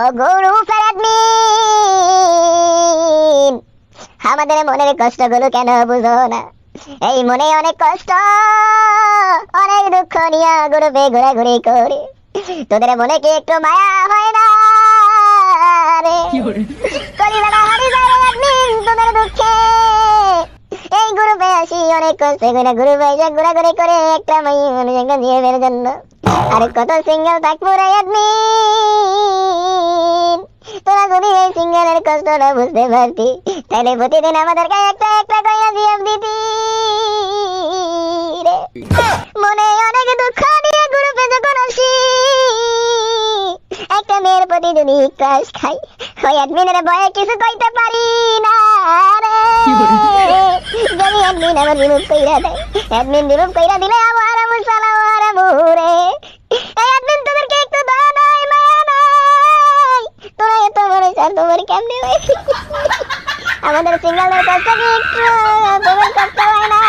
ও গুরু ফেরাদমিন, আমাদের মনের কষ্টগুলো কেন বুঝো না? এই মনে অনেক কষ্ট, অনেক দুঃখ নিয়ে গ্রুপে ঘোরাঘুরি করে, তোদের মনে কি একটু মায়া হয় না রে? কলিজাটা হারিয়ে যায় রে অ্যাডমিন তোদের দুঃখে। এই গ্রুপে আসি অনেক কষ্ট করে, গ্রুপে এসে ঘোরাঘুরি করে একটা মেয়ে দিয়ে বের জন্য। আরে কত সিঙ্গেল থাকবো রে অ্যাডমিন। তোরা যদি এই সিঙ্গেলের কষ্টটা বুঝতে পারতি, তাহলে প্রতিদিন আমাদেরকে একটা একটা করে জিএফ দিতি রে। মনে অনেক দুঃখ নিয়ে গ্রুপে যখন আসি, একটা মেয়ের প্রতি যদি ক্রাশ খাই, ওই অ্যাডমিনের ভয়ে কিছু কইতে পারি না রে। যদি অ্যাডমিন আমার রিমুভ কইরা দেয়, অ্যাডমিন রিমুভ কইরা দিলে আমার মুসালাম আর মুরে। এই অ্যাডমিন তোদেরকে একটু দয়া নাই, মায়া নাই? তোরা এত বড় স্যার, তোমার কেমনে হয়? আমাদের সিঙ্গেলের কষ্ট কি একটু তোমার কষ্ট হয় না?